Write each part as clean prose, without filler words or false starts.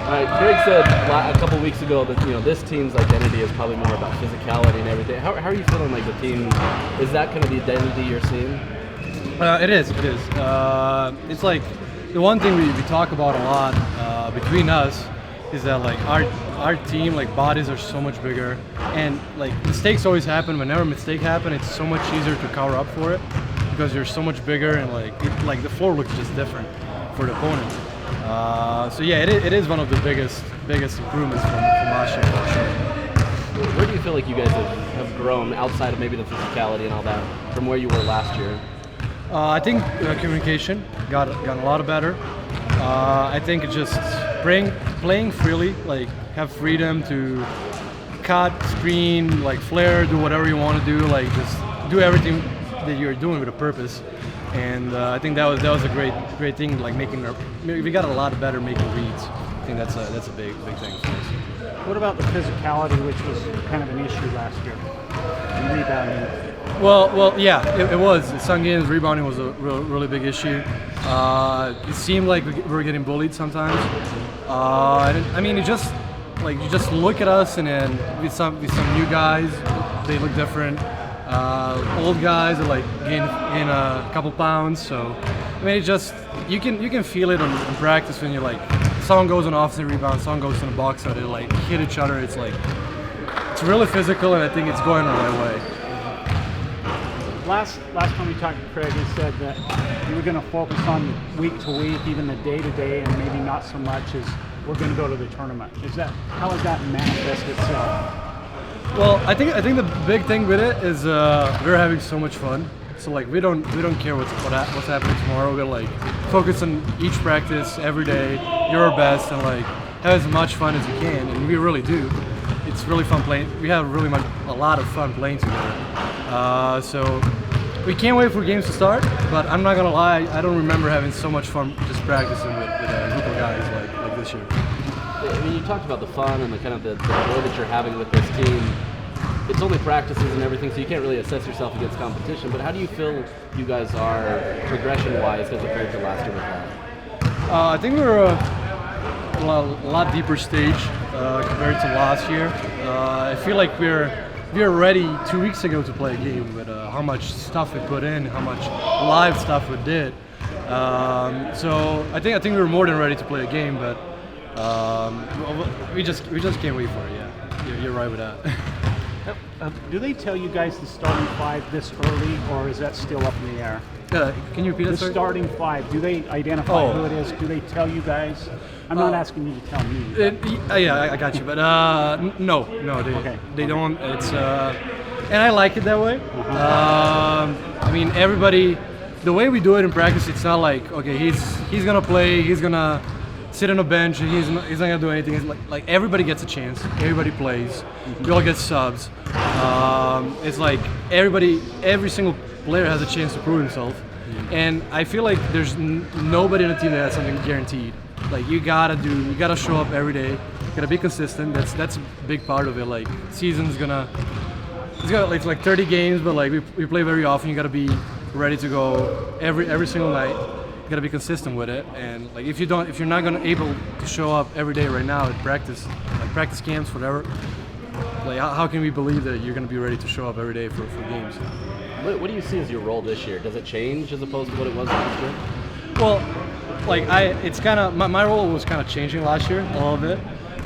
All right, Greg said a couple weeks ago that this team's identity is probably more about physicality and everything. How are you feeling like the team? Is that kind of the identity you're seeing? It is. It's like the one thing we talk about a lot between us is that like our team, like bodies are so much bigger, and like mistakes always happen. Whenever a mistake happens, it's so much easier to cover up for it because you're so much bigger, and like the floor looks just different for the opponent. So yeah, it is one of the biggest improvements from last year for sure. Where do you feel like you guys have grown outside of maybe the physicality and all that from where you were last year? I think communication got a lot better. I think it's just playing freely, like have freedom to cut, screen, like flare, do whatever you want to do, like just do everything that you're doing with a purpose. And I think that was a great thing, like we got a lot better making reads. I think that's a big thing for us. What about the physicality, which was kind of an issue last year, and rebounding? Well, yeah, it was. Some games rebounding was a really big issue. It seemed like we were getting bullied sometimes. I mean, it just like you just look at us, and then with some new guys, they look different. Old guys are like gain a couple pounds. So I mean, it just you can feel it in practice when you're like someone goes on offensive rebound, someone goes in the box, so they like hit each other. It's like it's really physical, and I think it's going the right way. Last time we talked to Craig, he said that you were going to focus on week to week, even the day to day, and maybe not so much as we're going to go to the tournament. How has that manifested itself? Well, I think the big thing with it is we're having so much fun. So like we don't care what's happening tomorrow. We're like focus on each practice every day, do our best, and like have as much fun as we can, and we really do. It's really fun playing. We have a lot of fun playing together. So we can't wait for games to start. But I'm not gonna lie, I don't remember having so much fun just practicing with a group of guys like this year. I mean, you talked about the fun and the kind of the joy that you're having with this team. It's only practices and everything, so you can't really assess yourself against competition. But how do you feel you guys are progression-wise as compared to last year with that? I think we're a lot deeper stage compared to last year. I feel like we were ready 2 weeks ago to play a game with how much stuff we put in, how much live stuff we did. So I think we were more than ready to play a game, but we just can't wait for it. Yeah, you're right with that. Do they tell you guys the starting five this early, or is that still up in the air? Can you repeat that? The starting five, do they identify who it is? Do they tell you guys? I'm not asking you to tell me. Yeah, I got you, but no, they don't. It's and I like it that way. I mean, everybody, the way we do it in practice, it's not like okay, he's gonna play, he's gonna sit on a bench, and he's not gonna do anything. It's like everybody gets a chance, everybody plays, we all get subs. It's like every single player has a chance to prove himself, and I feel like there's nobody in the team that has something guaranteed. Like you gotta show up every day, you gotta be consistent. That's a big part of it. Like season's it's got like 30 games, but like we play very often. You gotta be ready to go every single night. You gotta be consistent with it, and like if you're not gonna able to show up every day right now at practice, like practice camps, whatever, like how can we believe that you're gonna be ready to show up every day for games? What do you see as your role this year? Does it change as opposed to what it was last year? Well, like it's kind of my role was kind of changing last year a little bit,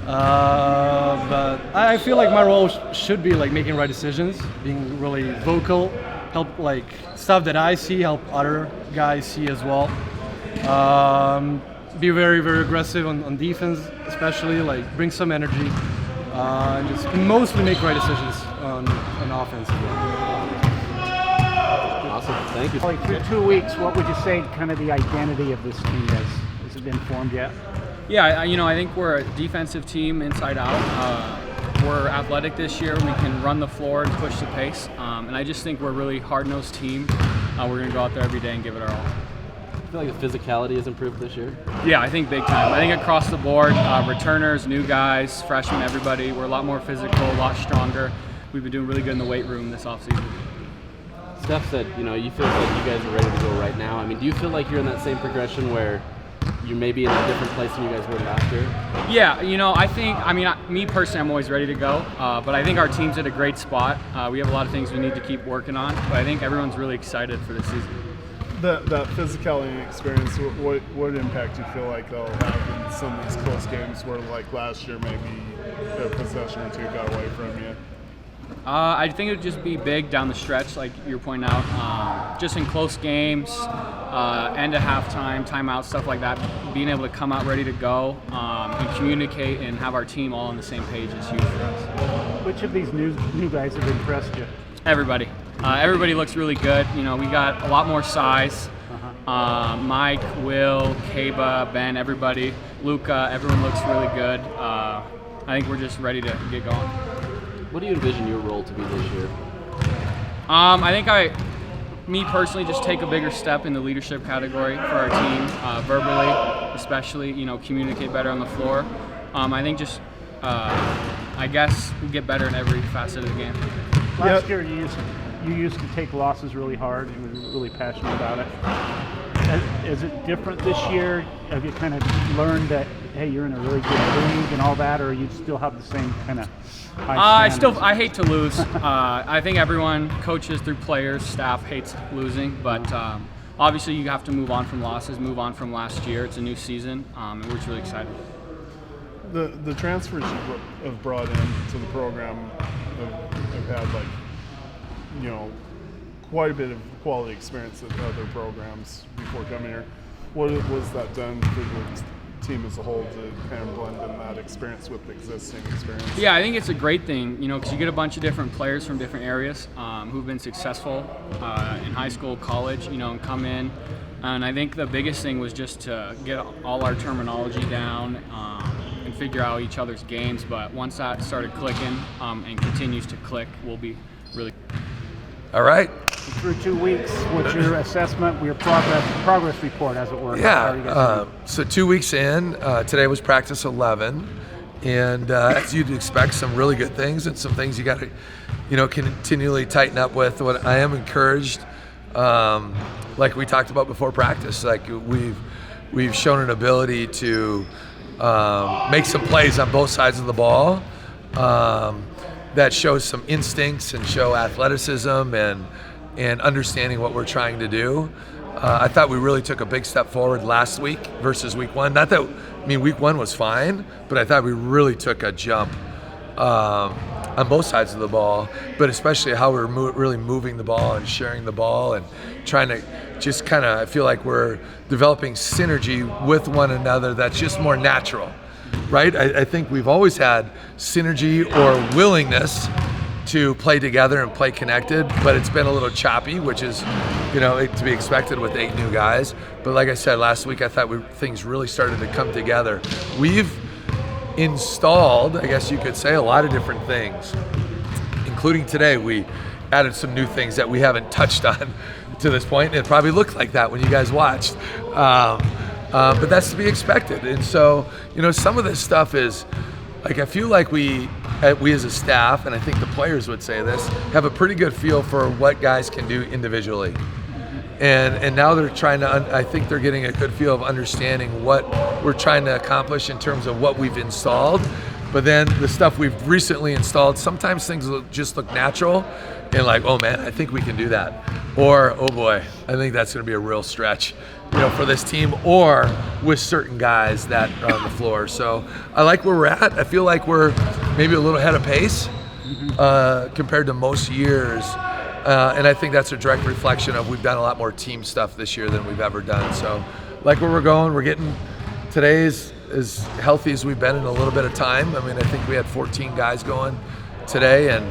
but I feel like my role should be like making right decisions, being really vocal, help like stuff that I see, help other guys see as well. Be very aggressive on defense, especially like bring some energy, and just mostly make right decisions on offense. Awesome, thank you. Through 2 weeks, what would you say kind of the identity of this team is? Has it been formed yet? Yeah, I think we're a defensive team inside out. We're athletic this year. We can run the floor and push the pace. And I just think we're a really hard-nosed team. We're going to go out there every day and give it our all. I feel like the physicality has improved this year. Yeah, I think big time. I think across the board, returners, new guys, freshmen, everybody, we're a lot more physical, a lot stronger. We've been doing really good in the weight room this offseason. Steph said, you feel like you guys are ready to go right now. I mean, do you feel like you're in that same progression where you may be in a different place than you guys were last year? Yeah, me personally, I'm always ready to go, but I think our team's at a great spot. We have a lot of things we need to keep working on, but I think everyone's really excited for this season. That physicality experience, what impact do you feel like they'll have in some of these close games where, like last year, maybe a possession or two got away from you? I think it would just be big down the stretch, like you're pointing out. Just in close games, end of halftime, timeout, stuff like that. Being able to come out ready to go and communicate and have our team all on the same page is huge for us. Which of these new guys have impressed you? Everybody. Everybody looks really good. We got a lot more size. Mike, Will, Kaba, Ben, everybody. Luca, everyone looks really good. I think we're just ready to get going. What do you envision your role to be this year? I think me personally, just take a bigger step in the leadership category for our team, verbally, especially, communicate better on the floor. I think just, I guess, get better in every facet of the game. Last year, you used to take losses really hard. You were really passionate about it. Is it different this year? Have you kind of learned that, hey, you're in a really good league and all that, or you still have the same kind of high standards? I hate to lose. I think everyone, coaches through players, staff hates losing, but obviously you have to move on from losses, move on from last year. It's a new season, and we're just really excited. The transfers you've brought into the program have had quite a bit of quality experience at other programs before coming here. What was that done for the team as a whole to kind of blend in that experience with the existing experience? Yeah, I think it's a great thing, because you get a bunch of different players from different areas who've been successful in high school, college, and come in. And I think the biggest thing was just to get all our terminology down and figure out each other's games. But once that started clicking and continues to click, we'll be really. All right. Through 2 weeks, what's your assessment, your progress report, as it were? Yeah. So 2 weeks in, today was practice 11, and as you'd expect, some really good things and some things you got to, continually tighten up with. What I am encouraged, like we talked about before practice, like we've shown an ability to make some plays on both sides of the ball. That shows some instincts and show athleticism and understanding what we're trying to do. I thought we really took a big step forward last week versus week one. Week one was fine, but I thought we really took a jump on both sides of the ball, but especially how we're really moving the ball and sharing the ball and trying to just kind of, I feel like we're developing synergy with one another that's just more natural. Right? I think we've always had synergy or willingness to play together and play connected, but it's been a little choppy, which is, to be expected with 8 new guys. But like I said, last week I thought things really started to come together. We've installed, I guess you could say, a lot of different things, including today. We added some new things that we haven't touched on to this point. It probably looked like that when you guys watched. But that's to be expected. And so, some of this stuff is, I feel like we as a staff, and I think the players would say this, have a pretty good feel for what guys can do individually. And now they're trying to, I think they're getting a good feel of understanding what we're trying to accomplish in terms of what we've installed. But then the stuff we've recently installed, sometimes things will just look natural and like, oh man, I think we can do that. Or, oh boy, I think that's going to be a real stretch, for this team or with certain guys that are on the floor. So I like where we're at. I feel like we're maybe a little ahead of pace compared to most years. And I think that's a direct reflection of we've done a lot more team stuff this year than we've ever done. So like where we're going, we're getting today's as healthy as we've been in a little bit of time. I think we had 14 guys going today, and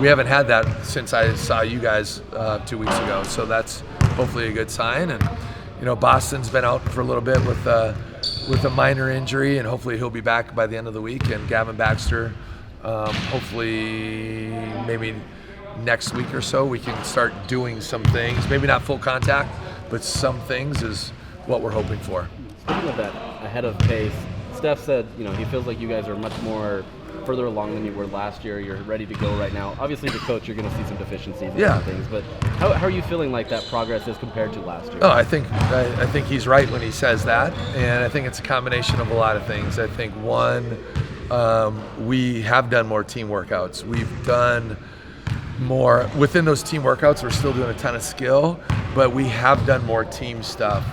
we haven't had that since I saw you guys 2 weeks ago. So that's hopefully a good sign. And Boston's been out for a little bit with a minor injury, and hopefully he'll be back by the end of the week. And Gavin Baxter, hopefully maybe next week or so we can start doing some things. Maybe not full contact, but some things is what we're hoping for. Speaking of that ahead of pace, Steph said, he feels like you guys are much more further along than you were last year. You're ready to go right now. Obviously, the coach, you're going to see some deficiencies and some things, but how are you feeling like that progress is compared to last year? Oh, I think he's right when he says that, and I think it's a combination of a lot of things. I think one, we have done more team workouts. We've done more within those team workouts. We're still doing a ton of skill, but we have done more team stuff.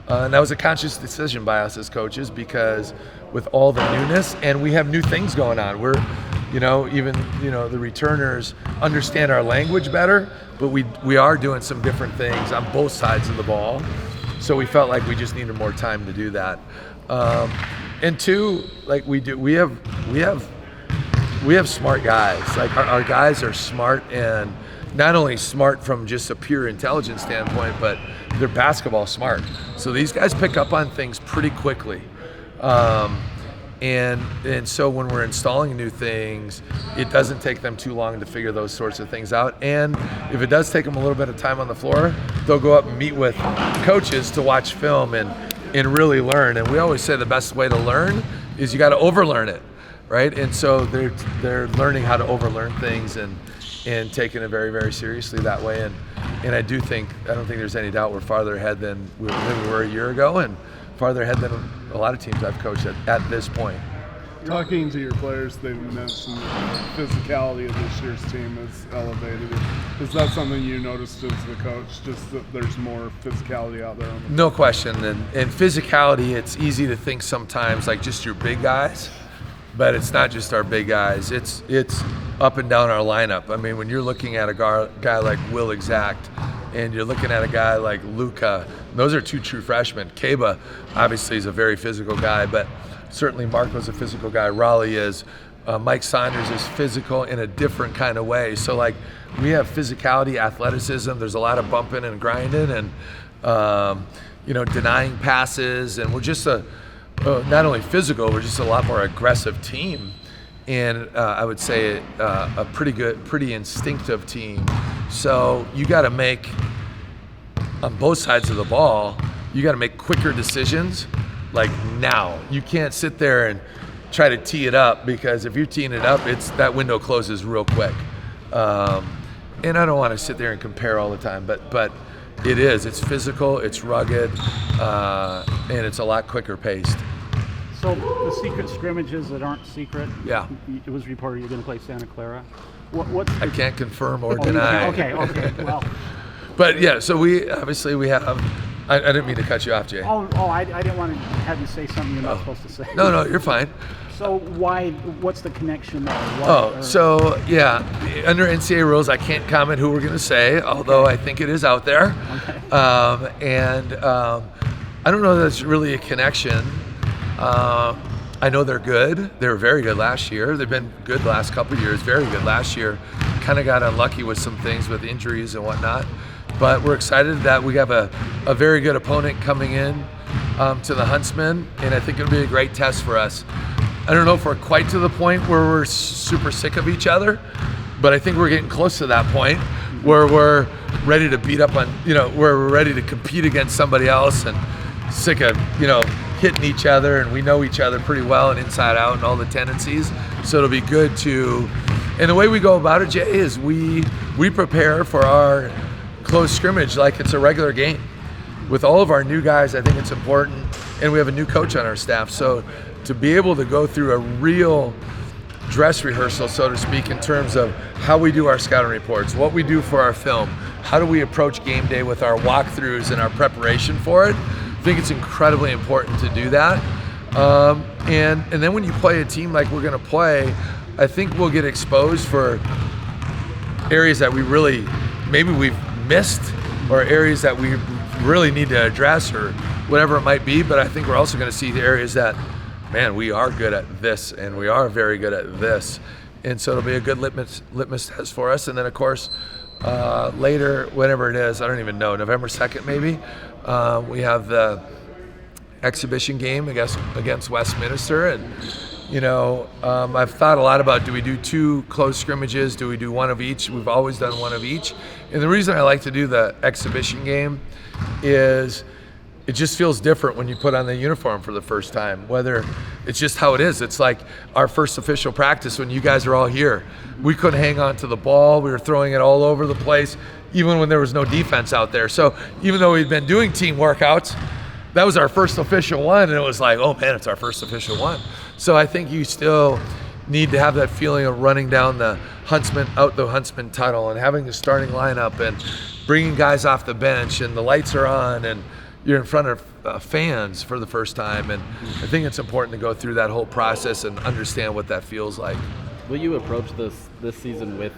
And that was a conscious decision by us as coaches, because with all the newness, and we have new things going on. We're, even the returners understand our language better, but we are doing some different things on both sides of the ball. So we felt like we just needed more time to do that. And two, like we have smart guys. Like our guys are smart, and not only smart from just a pure intelligence standpoint, but they're basketball smart. So these guys pick up on things pretty quickly. And so when we're installing new things, it doesn't take them too long to figure those sorts of things out. And if it does take them a little bit of time on the floor, they'll go up and meet with coaches to watch film and really learn. And we always say the best way to learn is you got to overlearn it, right? And so they're learning how to overlearn things and taking it very, very seriously that way. And I don't think there's any doubt we're farther ahead than we were a year ago, and farther ahead than a lot of teams I've coached at this point. Talking to your players, they've mentioned the physicality of this year's team is elevated. Is that something you noticed as the coach, just that there's more physicality out there on the No question. And physicality, it's easy to think sometimes like just your big guys, but it's not just our big guys. It's up and down our lineup. I mean, when you're looking at a guy like Will Exact, and you're looking at a guy like Luka, those are two true freshmen. Keba, obviously, is a very physical guy, but certainly Marco's a physical guy. Rollie is. Mike Saunders is physical in a different kind of way. So, like, we have physicality, athleticism. There's a lot of bumping and grinding and, denying passes. And we're just not only physical, we're just a lot more aggressive team. And I would say a pretty instinctive team. So you got to make, on both sides of the ball, you got to make quicker decisions, like now. You can't sit there and try to tee it up, because if you're teeing it up, that window closes real quick. And I don't want to sit there and compare all the time, but it's physical, it's rugged, and it's a lot quicker paced. So the secret scrimmages that aren't secret, Yeah. It was reported you're going to play Santa Clara. I can't confirm or deny. Okay, well. But yeah, so we have, I didn't mean to cut you off, Jay. I didn't want to have you say something you're not supposed to say. No, you're fine. So what's the connection there? Under NCAA rules, I can't comment who we're going to say, although I think it is out there. Okay. I don't know that it's really a connection. I know they're good. They were very good last year. They've been good the last couple of years, very good last year. Kind of got unlucky with some things with injuries and whatnot. But we're excited that we have a very good opponent coming in to the Huntsman, and I think it'll be a great test for us. I don't know if we're quite to the point where we're super sick of each other, but I think we're getting close to that point where we're ready to beat up on, where we're ready to compete against somebody else, and sick of, hitting each other, and we know each other pretty well and inside out and all the tendencies. So it'll be good and the way we go about it, Jay, is we prepare for our close scrimmage like it's a regular game. With all of our new guys, I think it's important, and we have a new coach on our staff. So to be able to go through a real dress rehearsal, so to speak, in terms of how we do our scouting reports, what we do for our film, how do we approach game day with our walkthroughs and our preparation for it, I think it's incredibly important to do that. And then when you play a team like we're going to play, I think we'll get exposed for areas that maybe we've missed, or areas that we really need to address, or whatever it might be. But I think we're also going to see the areas that, man, we are good at this, and we are very good at this. And so it'll be a good litmus test for us. And then, of course, later, whenever it is, I don't even know, November 2nd maybe, we have the exhibition game against Westminster. And, I've thought a lot about, do we do 2 close scrimmages? Do we do one of each? We've always done one of each. And the reason I like to do the exhibition game is it just feels different when you put on the uniform for the first time, whether it's just how it is. It's like our first official practice when you guys are all here. We couldn't hang on to the ball. We were throwing it all over the place, even when there was no defense out there. So even though we'd been doing team workouts, that was our first official one, and it was like, oh man, it's our first official one. So I think you still need to have that feeling of running down the Huntsman tunnel and having the starting lineup and bringing guys off the bench, and the lights are on and you're in front of fans for the first time. And I think it's important to go through that whole process and understand what that feels like. Will you approach this season with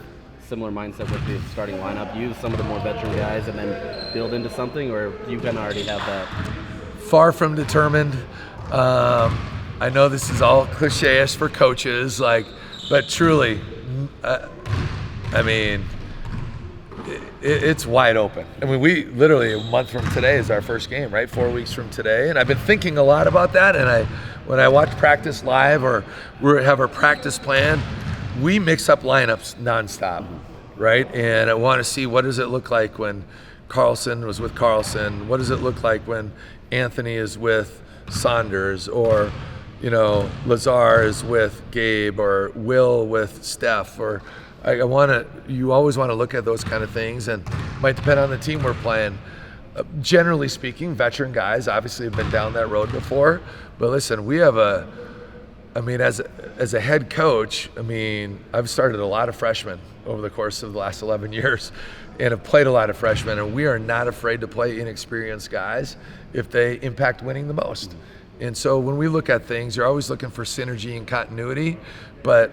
similar mindset with the starting lineup? Use some of the more veteran guys and then build into something, or you kind of already have that? Far from determined. I know this is all cliche-ish for coaches, but truly, I mean, it's wide open. I mean, we literally, a month from today is our first game, right? 4 weeks from today. And I've been thinking a lot about that. And when I watch practice live or we have our practice plan, we mix up lineups nonstop, right? And I want to see, what does it look like when Carlson was with Carlson? What does it look like when Anthony is with Saunders, or Lazar is with Gabe, or Will with Steph, or you always want to look at those kind of things, and might depend on the team we're playing. Generally speaking, veteran guys obviously have been down that road before, but listen, we have as a head coach, I've started a lot of freshmen over the course of the last 11 years and have played a lot of freshmen, and we are not afraid to play inexperienced guys if they impact winning the most. And so when we look at things, you're always looking for synergy and continuity, but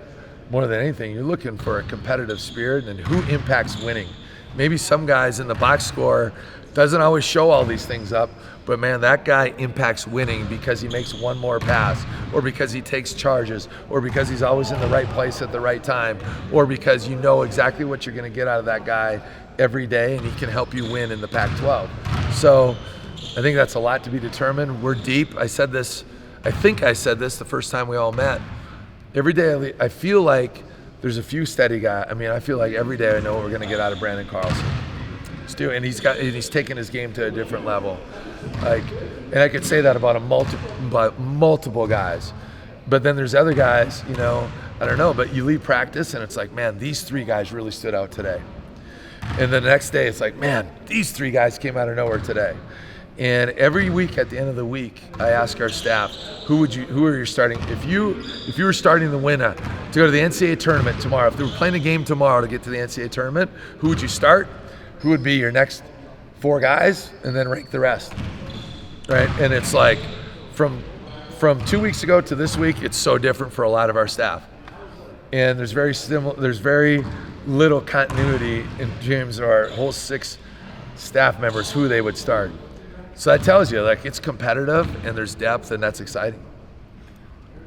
more than anything, you're looking for a competitive spirit and who impacts winning. Maybe some guys in the box score doesn't always show all these things up, but man, that guy impacts winning because he makes one more pass, or because he takes charges, or because he's always in the right place at the right time, or because you know exactly what you're going to get out of that guy every day, and he can help you win in the Pac-12. So I think that's a lot to be determined. We're deep. I think I said this the first time we all met. Every day I feel like there's a few steady guys. I feel like every day I know what we're going to get out of Brandon Carlson. And he's taken his game to a different level. And I could say that about multiple guys. But then there's other guys, I don't know, but you leave practice and it's like, man, these three guys really stood out today. And the next day it's like, man, these three guys came out of nowhere today. And every week at the end of the week, I ask our staff, who are you starting? If you were starting the winner to go to the NCAA tournament tomorrow, if they were playing a game tomorrow to get to the NCAA tournament, who would you start? Who would be your next four guys? And then rank the rest, right? And it's like from 2 weeks ago to this week, it's so different for a lot of our staff. And there's very little continuity in terms of our whole 6 staff members, who they would start. So that tells you, it's competitive and there's depth, and that's exciting.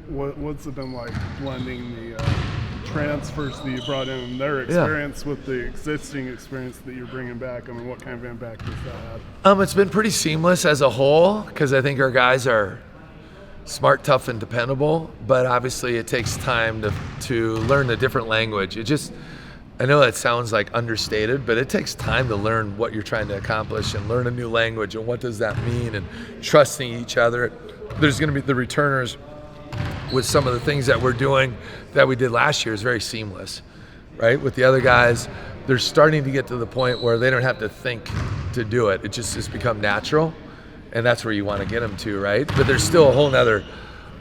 What's it been like blending the transfers that you brought in, their experience with the existing experience that you're bringing back? What kind of impact does that have? It's been pretty seamless as a whole, because I think our guys are smart, tough, and dependable. But obviously, it takes time to learn a different language. I know that sounds like understated, but it takes time to learn what you're trying to accomplish and learn a new language and what does that mean, and trusting each other. There's going to be the returners with some of the things that we're doing that we did last year is very seamless, right? With the other guys, they're starting to get to the point where they don't have to think to do it. It just has become natural, and that's where you want to get them to, right? But there's still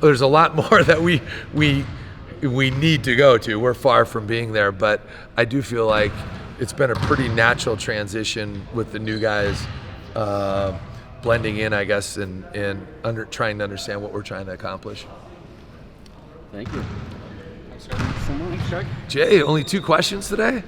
there's a lot more that we need to go to. We're far from being there, but I do feel like it's been a pretty natural transition with the new guys blending in, I guess, and trying to understand what we're trying to accomplish. Thank you. Thanks, Chuck. Jay, only 2 questions today?